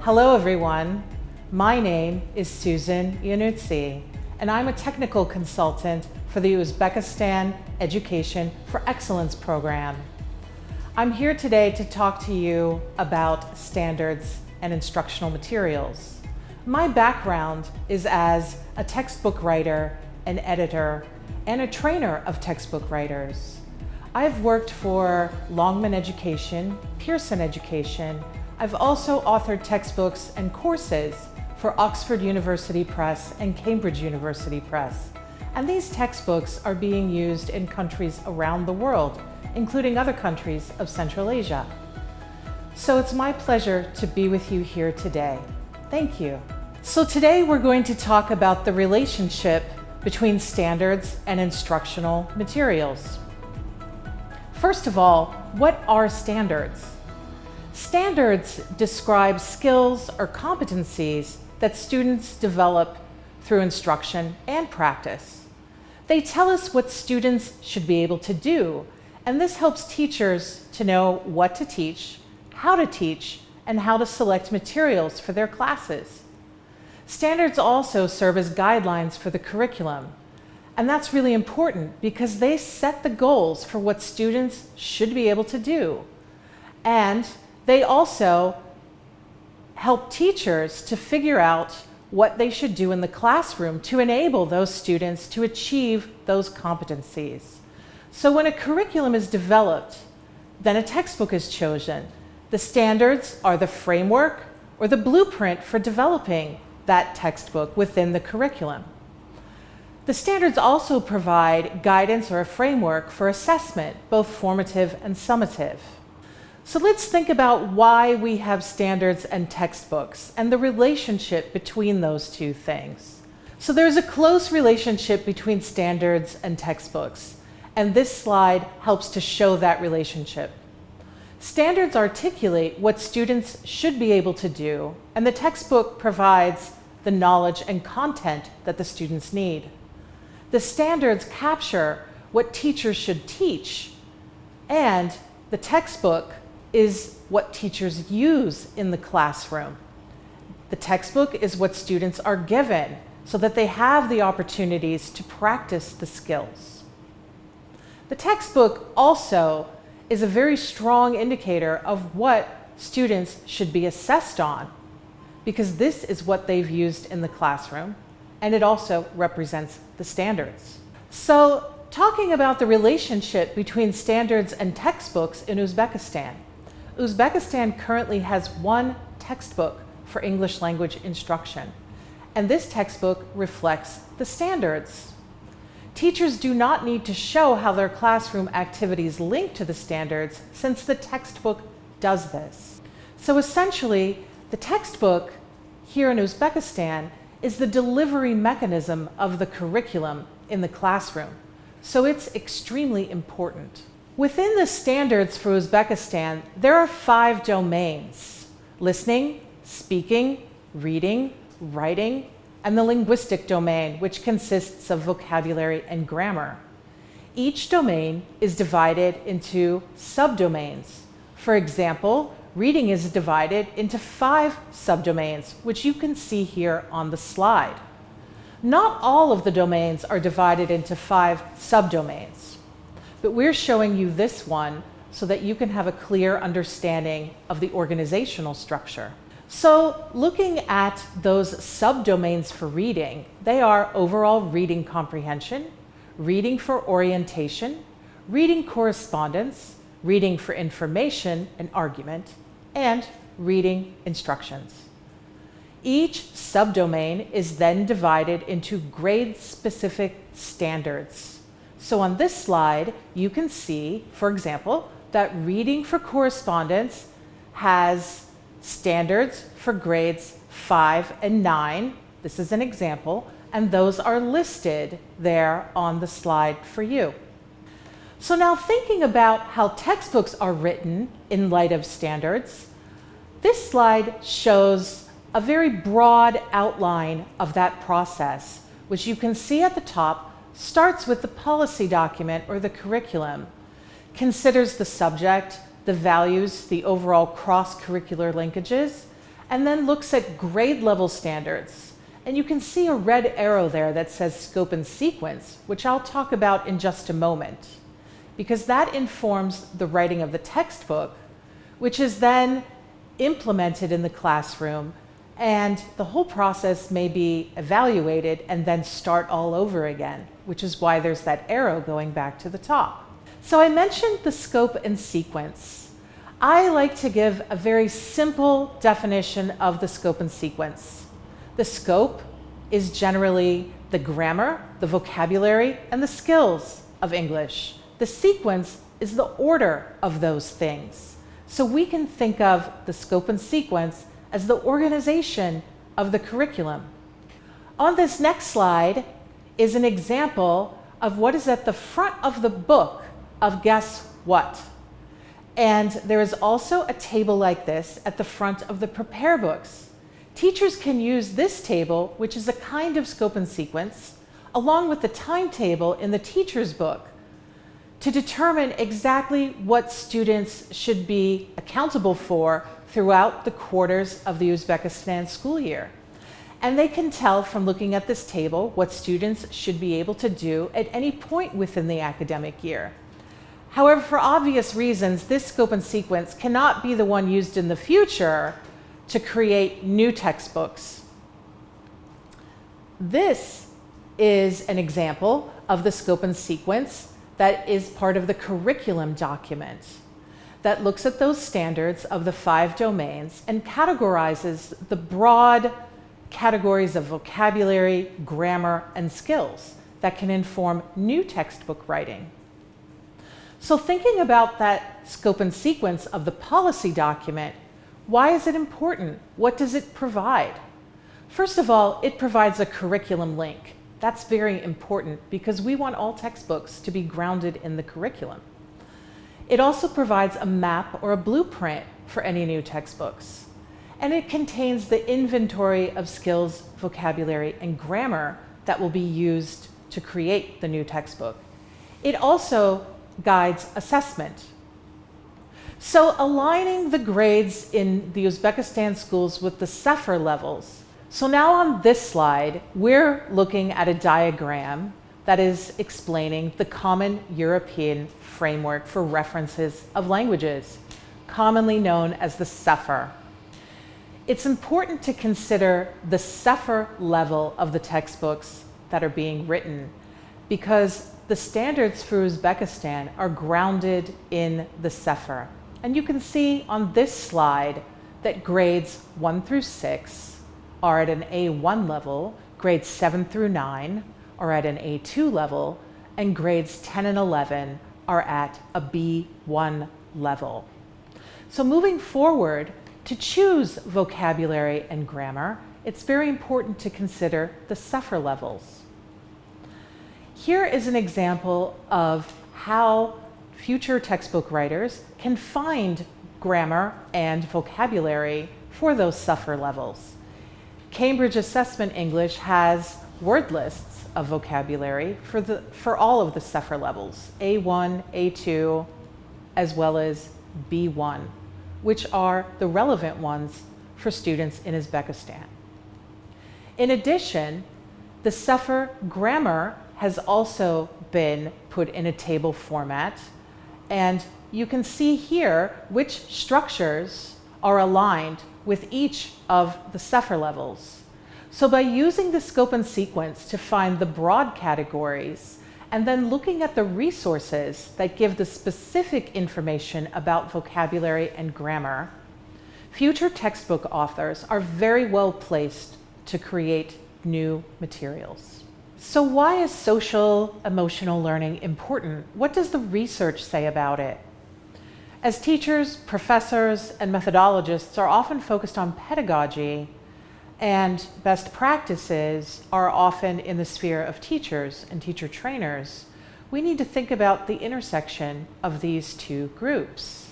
Hello everyone, my name is Syuzan Ianuzzi and I'm a technical consultant for the Uzbekistan Education for Excellence program. I'm here today to talk to you about standards and instructional materials. My background is as a textbook writer, an editor, and a trainer of textbook writers. I've worked for Longman Education, Pearson Education. I've also authored textbooks and courses for Oxford University Press and Cambridge University Press. And these textbooks are being used in countries around the world, including other countries of Central Asia. So it's my pleasure to be with you here today. Thank you. So today we're going to talk about the relationship between standards and instructional materials. First of all, what are standards? Standards describe skills or competencies that students develop through instruction and practice. They tell us what students should be able to do, and this helps teachers to know what to teach, how to teach, and how to select materials for their classes. Standards also serve as guidelines for the curriculum, and that's really important because they set the goals for what students should be able to do. And they also help teachers to figure out what they should do in the classroom to enable those students to achieve those competencies. So when a curriculum is developed, then a textbook is chosen. The standards are the framework or the blueprint for developing that textbook within the curriculum. The standards also provide guidance or a framework for assessment, both formative and summative. So let's think about why we have standards and textbooks and the relationship between those two things. So there's a close relationship between standards and textbooks, and this slide helps to show that relationship. Standards articulate what students should be able to do, and the textbook provides the knowledge and content that the students need. The standards capture what teachers should teach, and the textbook is what teachers use in the classroom. The textbook is what students are given so that they have the opportunities to practice the skills. The textbook also is a very strong indicator of what students should be assessed on, because this is what they've used in the classroom, and it also represents the standards. So, talking about the relationship between standards and textbooks in Uzbekistan. Uzbekistan currently has one textbook for English language instruction, and this textbook reflects the standards. Teachers do not need to show how their classroom activities link to the standards, since the textbook does this. So essentially, the textbook here in Uzbekistan is the delivery mechanism of the curriculum in the classroom. So it's extremely important. Within the standards for Uzbekistan, there are 5 domains: listening, speaking, reading, writing, and the linguistic domain, which consists of vocabulary and grammar. Each domain is divided into subdomains. For example, reading is divided into 5 subdomains, which you can see here on the slide. Not all of the domains are divided into 5 subdomains, but we're showing you this one so that you can have a clear understanding of the organizational structure. So looking at those subdomains for reading, they are overall reading comprehension, reading for orientation, reading correspondence, reading for information and argument, and reading instructions. Each subdomain is then divided into grade-specific standards. So on this slide, you can see, for example, that reading for correspondence has standards for grades 5 and 9. This is an example, and those are listed there on the slide for you. So now thinking about how textbooks are written in light of standards, this slide shows a very broad outline of that process, which you can see at the top starts with the policy document or the curriculum, considers the subject, the values, the overall cross-curricular linkages, and then looks at grade level standards. And you can see a red arrow there that says scope and sequence, which I'll talk about in just a moment, because that informs the writing of the textbook, which is then implemented in the classroom, and the whole process may be evaluated and then start all over again, which is why there's that arrow going back to the top. So I mentioned the scope and sequence. I like to give a very simple definition of the scope and sequence. The scope is generally the grammar, the vocabulary, and the skills of English. The sequence is the order of those things. So we can think of the scope and sequence as the organization of the curriculum. On this next slide is an example of what is at the front of the book of Guess What? And there is also a table like this at the front of the Prepare books. Teachers can use this table, which is a kind of scope and sequence, along with the timetable in the teacher's book, to determine exactly what students should be accountable for throughout the quarters of the Uzbekistan school year. And they can tell from looking at this table what students should be able to do at any point within the academic year. However, for obvious reasons, this scope and sequence cannot be the one used in the future to create new textbooks. This is an example of the scope and sequence that is part of the curriculum document that looks at those standards of the 5 domains and categorizes the broad categories of vocabulary, grammar, and skills that can inform new textbook writing. So thinking about that scope and sequence of the policy document, why is it important? What does it provide? First of all, it provides a curriculum link. That's very important because we want all textbooks to be grounded in the curriculum. It also provides a map or a blueprint for any new textbooks. And it contains the inventory of skills, vocabulary, and grammar that will be used to create the new textbook. It also guides assessment. So aligning the grades in the Uzbekistan schools with the CEFR levels. So now on this slide, we're looking at a diagram that is explaining the common European framework for references of languages, commonly known as the CEFR. It's important to consider the CEFR level of the textbooks that are being written because the standards for Uzbekistan are grounded in the CEFR. And you can see on this slide that grades 1 through 6 are at an A1 level, grades 7 through 9 are at an A2 level, and grades 10 and 11 are at a B1 level. So moving forward, to choose vocabulary and grammar, it's very important to consider the CEFR levels. Here is an example of how future textbook writers can find grammar and vocabulary for those CEFR levels. Cambridge Assessment English has word lists of vocabulary for all of the CEFR levels, A1, A2, as well as B1, which are the relevant ones for students in Uzbekistan. In addition, the CEFR grammar has also been put in a table format, and you can see here which structures are aligned with each of the CEFR levels. So by using the scope and sequence to find the broad categories and then looking at the resources that give the specific information about vocabulary and grammar, future textbook authors are very well placed to create new materials. So why is social emotional learning important? What does the research say about it? As teachers, professors, and methodologists are often focused on pedagogy, and best practices are often in the sphere of teachers and teacher trainers, we need to think about the intersection of these two groups.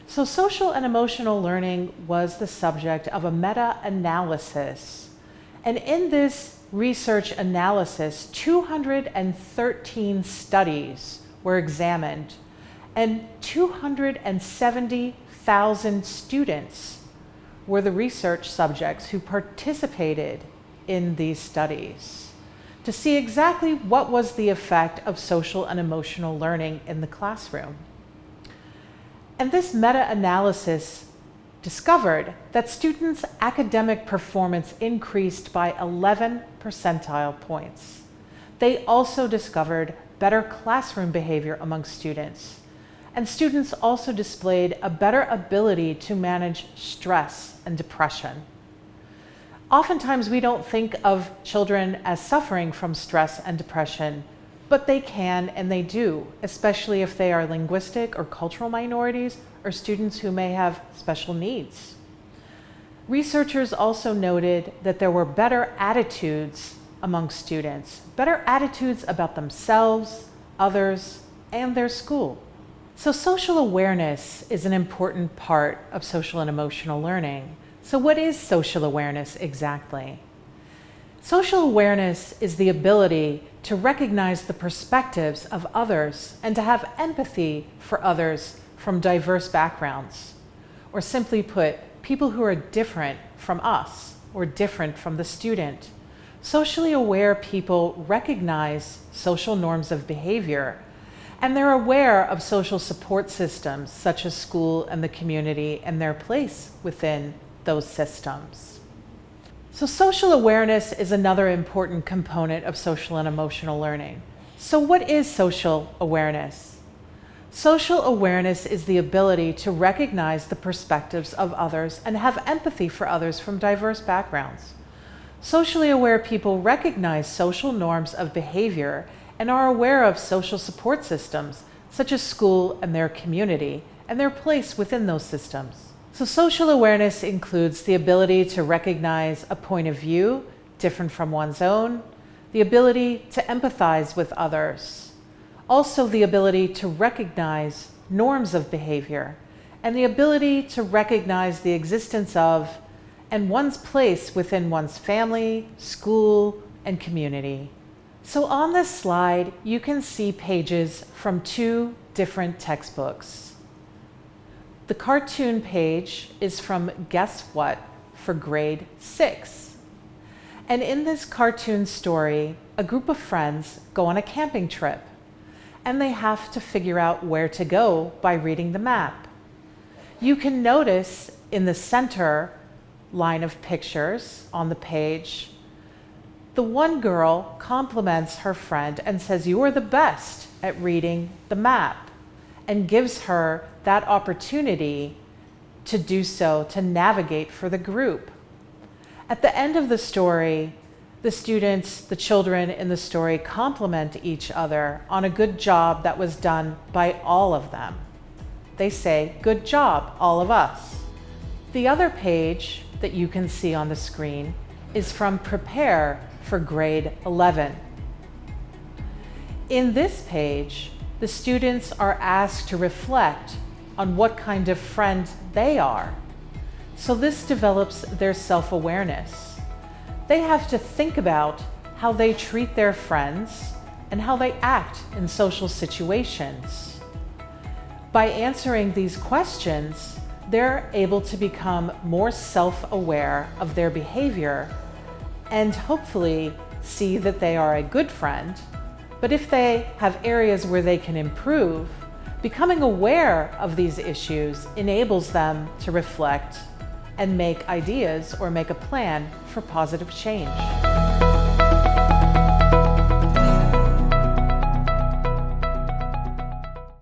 So social and emotional learning was the subject of a meta-analysis. And in this research analysis, 213 studies were examined, and 270,000 students were the research subjects who participated in these studies to see exactly what was the effect of social and emotional learning in the classroom. And this meta-analysis discovered that students' academic performance increased by 11 percentile points. They also discovered better classroom behavior among students, and students also displayed a better ability to manage stress and depression. Oftentimes we don't think of children as suffering from stress and depression, but they can and they do, especially if they are linguistic or cultural minorities or students who may have special needs. Researchers also noted that there were better attitudes among students, better attitudes about themselves, others, and their school. So social awareness is an important part of social and emotional learning. So what is social awareness exactly? Social awareness is the ability to recognize the perspectives of others and to have empathy for others from diverse backgrounds, or simply put, people who are different from us or different from the student. Socially aware people recognize social norms of behavior, and they're aware of social support systems such as school and the community and their place within those systems. So social awareness is another important component of social and emotional learning. So what is social awareness? Social awareness is the ability to recognize the perspectives of others and have empathy for others from diverse backgrounds. Socially aware people recognize social norms of behavior and are aware of social support systems, such as school and their community, and their place within those systems. So social awareness includes the ability to recognize a point of view different from one's own, the ability to empathize with others, also the ability to recognize norms of behavior, and the ability to recognize the existence of and one's place within one's family, school, and community. So on this slide, you can see pages from two different textbooks. The cartoon page is from Guess What for grade 6. And in this cartoon story, a group of friends go on a camping trip, and they have to figure out where to go by reading the map. You can notice in the center line of pictures on the page, the one girl compliments her friend and says, "You are the best at reading the map," and gives her that opportunity to do so, to navigate for the group. At the end of the story, the students, the children in the story, compliment each other on a good job that was done by all of them. They say, "Good job, all of us." The other page that you can see on the screen is from Prepare for grade 11. In this page, the students are asked to reflect on what kind of friend they are. So this develops their self-awareness. They have to think about how they treat their friends and how they act in social situations. By answering these questions, they're able to become more self-aware of their behavior and hopefully see that they are a good friend. But if they have areas where they can improve, becoming aware of these issues enables them to reflect and make ideas or make a plan for positive change.